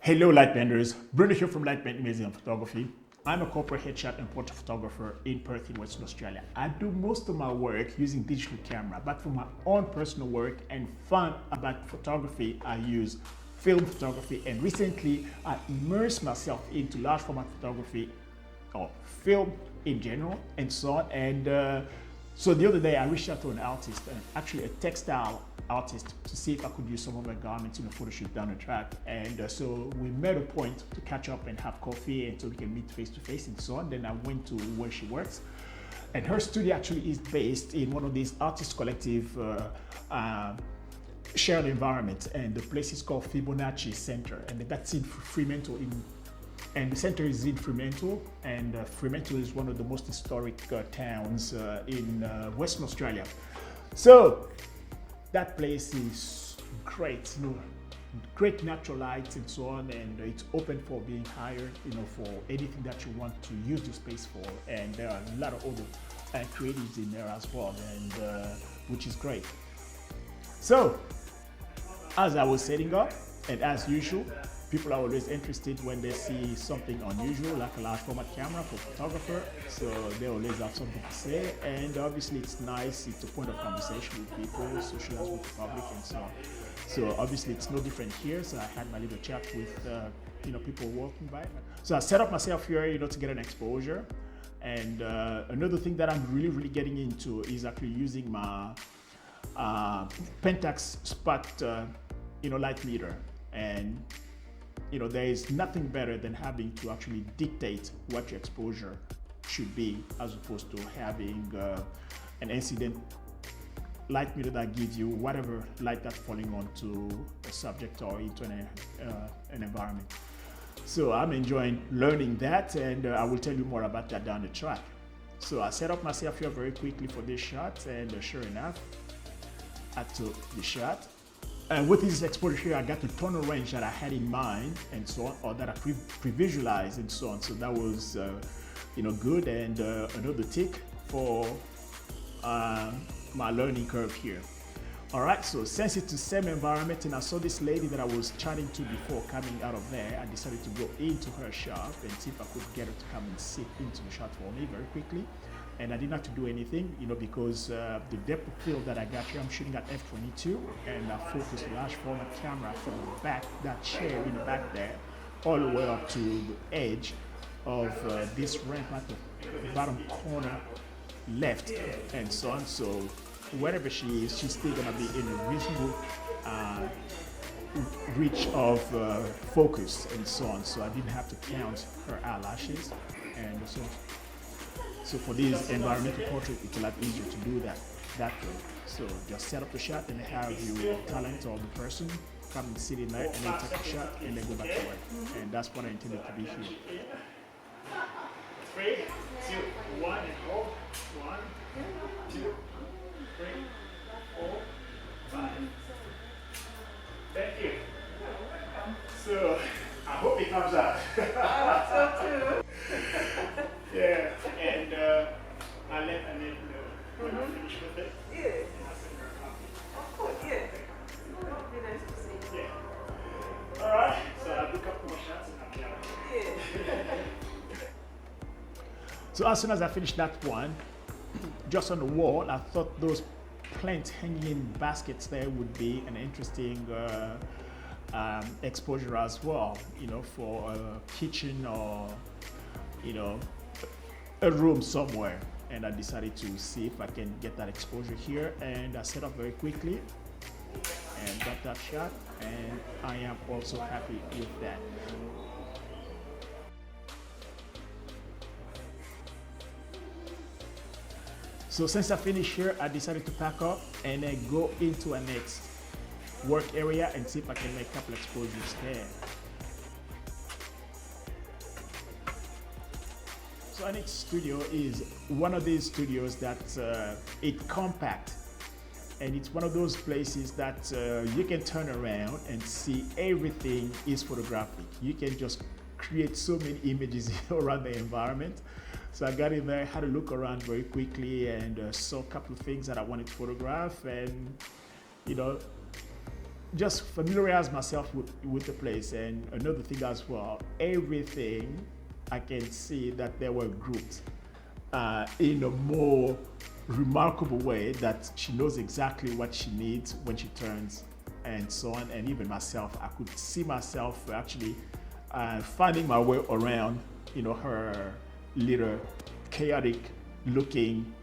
Hello light benders, Bruno here from Lightbend Images and Photography. I'm a corporate headshot and portrait photographer in Perth in Western Australia. I do most of my work using digital camera, but for my own personal work and fun about photography, I use film photography, and recently I immersed myself into large format photography or film in general and so on. And so the other day I reached out to an artist, actually a textile artist, to see if I could use some of my garments in a photo shoot down the track. And so we made a point to catch up and have coffee, and so we can meet face to face and so on. Then I went to where she works, and her studio actually is based in one of these artist collective shared environments, and the place is called Fibonacci Center, and that's in Fremantle. And the center is in Fremantle, and Fremantle is one of the most historic towns in Western Australia. So that place is great, great natural lights and so on, and it's open for being hired, for anything that you want to use the space for. And there are a lot of other creatives in there as well, and which is great. So as I was setting up, and as usual, people are always interested when they see something unusual, like a large format camera for photographer. So they always have something to say, and obviously it's nice, it's a point of conversation with people, socialize with the public and so on. So obviously it's no different here. So I had my little chat with people walking by. So I set up myself here, to get an exposure. And another thing that I'm really getting into is actually using my Pentax spot light meter. And there is nothing better than having to actually dictate what your exposure should be, as opposed to having an incident light meter that gives you whatever light that's falling onto a subject or into an environment. So I'm enjoying learning that, and I will tell you more about that down the track. So I set up myself here very quickly for this shot, and sure enough, I took the shot. And with this exposure here, I got the tonal range that I had in mind and so on, or that I pre-visualized and so on. So that was, good, and another tick for my learning curve here. All right, so since it's the same environment, and I saw this lady that I was chatting to before coming out of there, I decided to go into her shop and see if I could get her to come and sit into the shot for me very quickly. And I didn't have to do anything, because the depth of field that I got here, I'm shooting at f/22, and I focused a large format camera from the back, that chair in the back there, all the way up to the edge of this ramp at the bottom corner left, and so on. So wherever she is, she's still gonna be in a reasonable reach of focus and so on. So I didn't have to count her eyelashes, and so for this environmental portrait, it's a lot easier to do that way. So just set up the shot and have your talent or the person come and sit in there, and then take a shot and then go back to work. And that's what I intended to be here. 3, 2, 1, and hold. 1, 2, 3, 4, 5. Thank you. So I hope it comes out. I hope so too. Yeah, and I let know when I finish with it. Yeah. Of course, yeah. It'd be nice to see. Yeah. All right, so I'll do a couple more shots and I'll be out. Yeah. So as soon as I finished that one, just on the wall, I thought those plant hanging baskets there would be an interesting exposure as well, for a kitchen or, a room somewhere. And I decided to see if I can get that exposure here, and I set up very quickly and got that shot, and I am also happy with that. So since I finished here, I decided to pack up and then go into a next work area and see if I can make a couple exposures there. So our next studio is one of these studios that it's compact, and it's one of those places that you can turn around and see everything is photographic. You can just create so many images around the environment. So I got in there, had a look around very quickly, and saw a couple of things that I wanted to photograph, and just familiarize myself with the place. And another thing as well, everything I can see that they were grouped in a more remarkable way, that she knows exactly what she needs when she turns and so on. And even myself, I could see myself actually finding my way around, you know, her little chaotic looking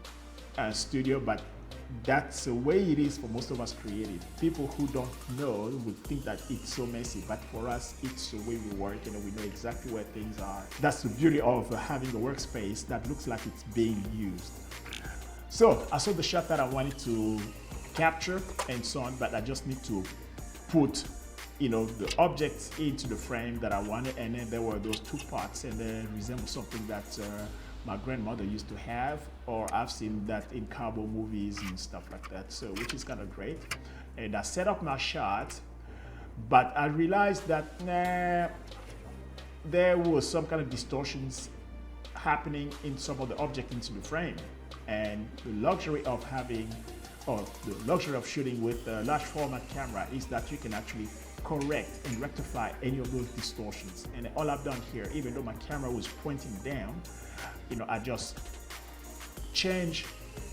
studio, but that's the way it is for most of us creative. People who don't know would think that it's so messy, but for us, it's the way we work. You know, we know exactly where things are. That's the beauty of having a workspace that looks like it's being used. So I saw the shot that I wanted to capture and so on, but I just need to put, you know, the objects into the frame that I wanted, and then there were those two parts, and they resemble something that my grandmother used to have, or I've seen that in cowboy movies and stuff like that, so which is kind of great. And I set up my shot, but I realized that there was some kind of distortions happening in some of the objects into the frame. And the luxury of having, or the luxury of shooting with a large format camera is that you can actually correct and rectify any of those distortions. And all I've done here, even though my camera was pointing down, you know, I just changed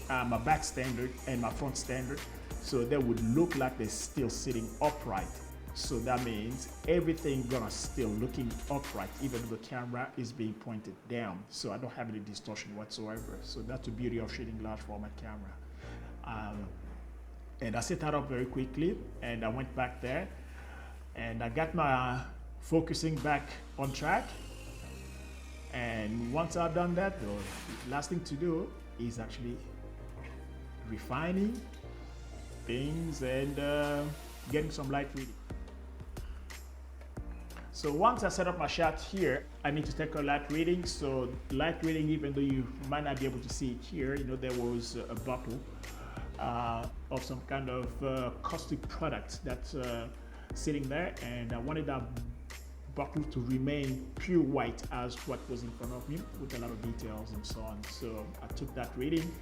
my back standard and my front standard so they would look like they're still sitting upright. So that means everything gonna still looking upright, even though the camera is being pointed down. So I don't have any distortion whatsoever. So that's the beauty of shooting large format camera. And I set that up very quickly, and I went back there, and I got my focusing back on track. And once I've done that, the last thing to do is actually refining things and getting some light reading. So once I set up my shot here, I need to take a light reading. So light reading, even though you might not be able to see it here, you know, there was a bottle of some kind of caustic product that's sitting there, and I wanted that bottle to remain pure white as what was in front of me, with a lot of details and so on. So I took that reading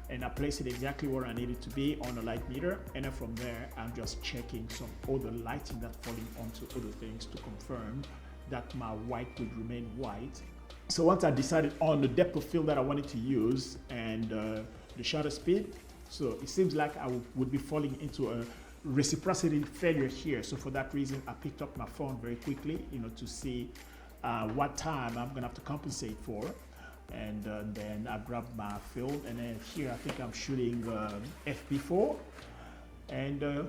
and I placed it exactly where I needed to be on the light meter, and then from there I'm just checking some other lighting that's falling onto other things to confirm that my white would remain white. So once I decided on the depth of field that I wanted to use and the shutter speed, so it seems like I would be falling into a reciprocity failure here. So for that reason, I picked up my phone very quickly, you know, to see what time I'm gonna have to compensate for. And then I grabbed my film, and then here I think I'm shooting FP4, and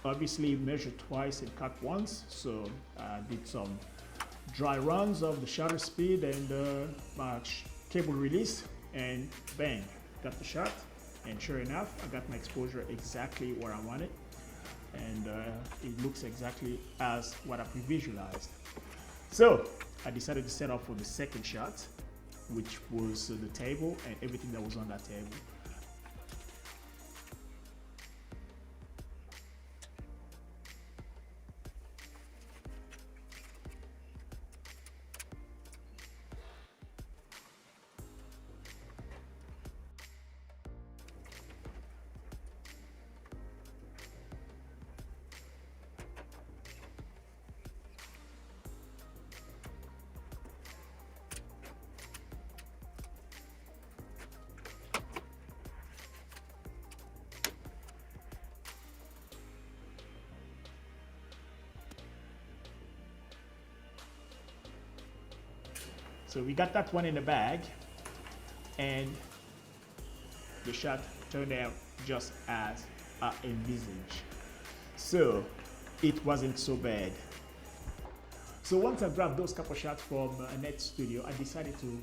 obviously measured twice and cut once. So I did some dry runs of the shutter speed and my cable release, and bang, got the shot. And sure enough, I got my exposure exactly where I want it, and it looks exactly as what I pre-visualized. So I decided to set up for the second shot, which was the table and everything that was on that table. So we got that one in the bag, and the shot turned out just as I envisaged. So it wasn't so bad. So once I grabbed those couple shots from Annette's studio, I decided to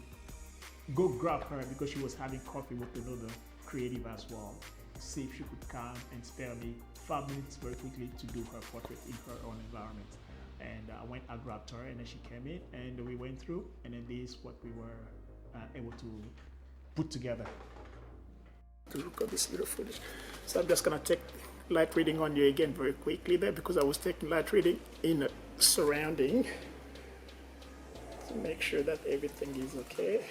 go grab her because she was having coffee with another creative as well. See if she could come and spare me 5 minutes very quickly to do her portrait in her own environment. And I grabbed her, and then she came in, and we went through, and then this is what we were able to put together. To look at this little footage. So I'm just gonna take light reading on you again very quickly there, because I was taking light reading in a surrounding to make sure that everything is okay.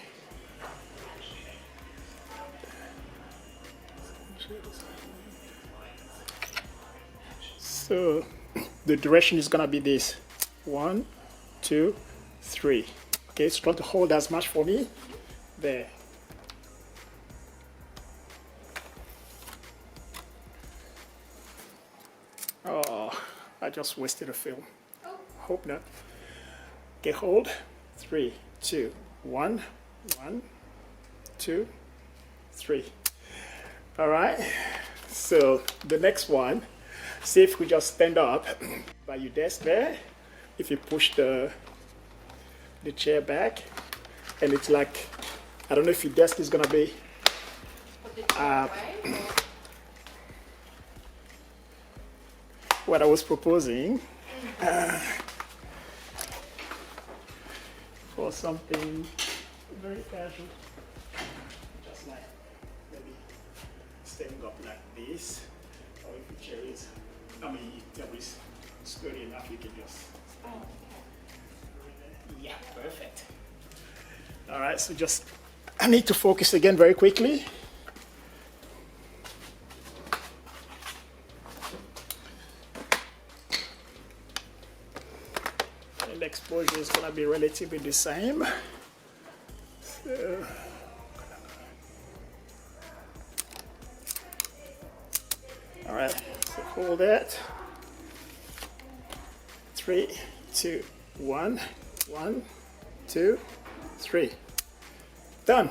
So the direction is gonna be this: 1, 2, 3. Okay, so try to hold as much for me. There. Oh, I just wasted a film. Hope not. Okay, hold. 3, 2, 1, 1, 2, 3. All right. So the next one, see if we just stand up by your desk there. If you push the chair back, and it's like, I don't know if your desk is gonna be what I was proposing for something very casual, just like maybe standing up like this, or if the chair is, I mean, if there is sturdy enough, you can just. Yeah, perfect. All right, so just, I need to focus again very quickly. And the exposure is gonna be relatively the same. So, all right, so hold that. 3, 2, 1, 1, 2, 3. Done.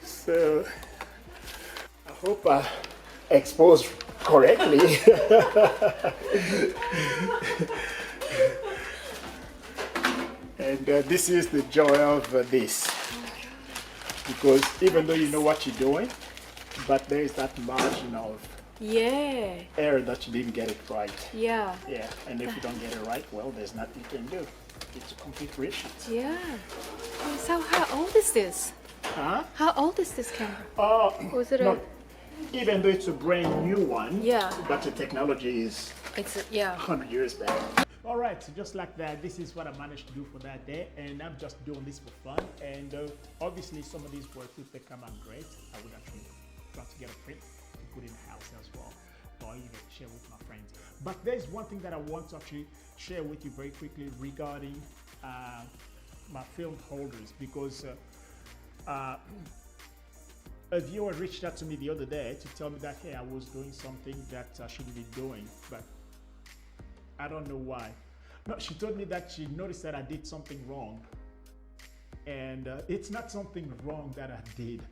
So I hope I exposed correctly. And this is the joy of this, because even though you know what you're doing, but there is that margin of error that you didn't get it right. Yeah. Yeah, and if you don't get it right, well, there's nothing you can do. It's a complete reshoot. Yeah. So how old is this? Huh? How old is this camera? Was it even though it's a brand new one, yeah, but the technology is 100 years back. All right, so just like that, this is what I managed to do for that day, and I'm just doing this for fun. And obviously, some of these work with the camera great. I would actually try to get a print to put in the house as well, or even share with my friends. But there's one thing that I want to actually share with you very quickly regarding my film holders, because a viewer reached out to me the other day to tell me that, hey, I was doing something that I shouldn't be doing, but I don't know why. No, she told me that she noticed that I did something wrong. And it's not something wrong that I did.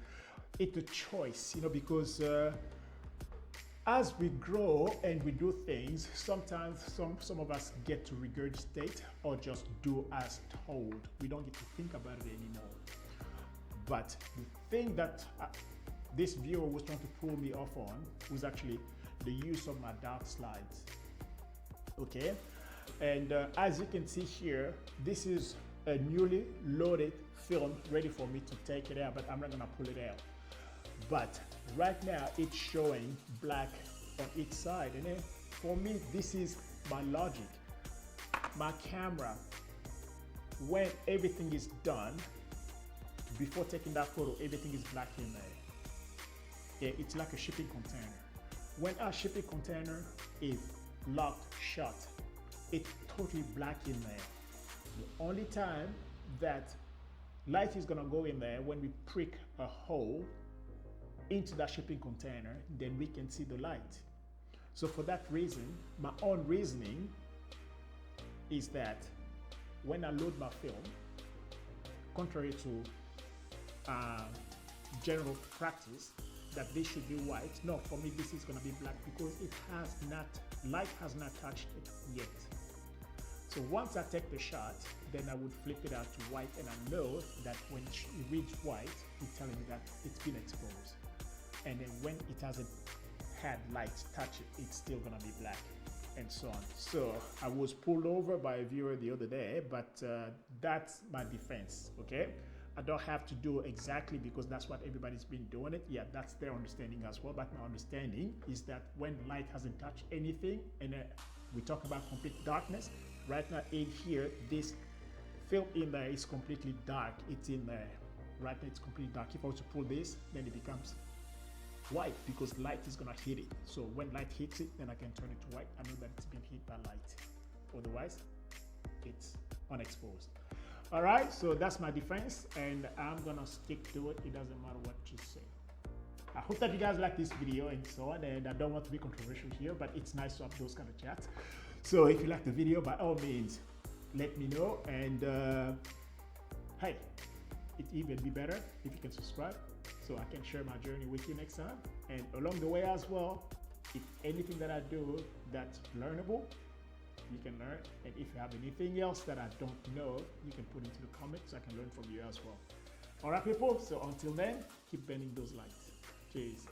It's a choice, you know, because as we grow and we do things, sometimes some of us get to regurgitate or just do as told. We don't get to think about it anymore. But the thing that this viewer was trying to pull me off on was actually the use of my dark slides. Okay, and as you can see here, this is a newly loaded film ready for me to take it out, but I'm not gonna pull it out. But right now it's showing black on each side, and then for me this is my logic. My camera, when everything is done, before taking that photo, everything is black in there. Yeah, it's like a shipping container. When our shipping container is locked shut, it's totally black in there. The only time that light is gonna go in there when we prick a hole into that shipping container, then we can see the light. So for that reason, my own reasoning is that when I load my film, contrary to general practice, that this should be white. No, for me this is gonna be black because light has not touched it yet. So once I take the shot, then I would flip it out to white, and I know that when it reads white, it's telling me that it's been exposed. And then when it hasn't had light touch it, it's still gonna be black, and so on. So I was pulled over by a viewer the other day, but that's my defense, okay? I don't have to do exactly because that's what everybody's been doing it. Yeah, that's their understanding as well. But my understanding is that when light hasn't touched anything, and we talk about complete darkness, right now in here, this film in there is completely dark. It's in there. Right now it's completely dark. If I was to pull this, then it becomes white because light is gonna hit it. So when light hits it, then I can turn it to white. I know that it's been hit by light. Otherwise, it's unexposed. All right, so that's my defense, and I'm gonna stick to it. It doesn't matter what you say. I hope that you guys like this video and so on, and I don't want to be controversial here, but it's nice to have those kind of chats. So if you like the video, by all means, let me know, and hey, it'd even be better if you can subscribe so I can share my journey with you next time. And along the way as well, if anything that I do that's learnable, you can learn. And if you have anything else that I don't know, you can put into the comments so I can learn from you as well. All right, people, so until then, keep bending those lights. Cheers.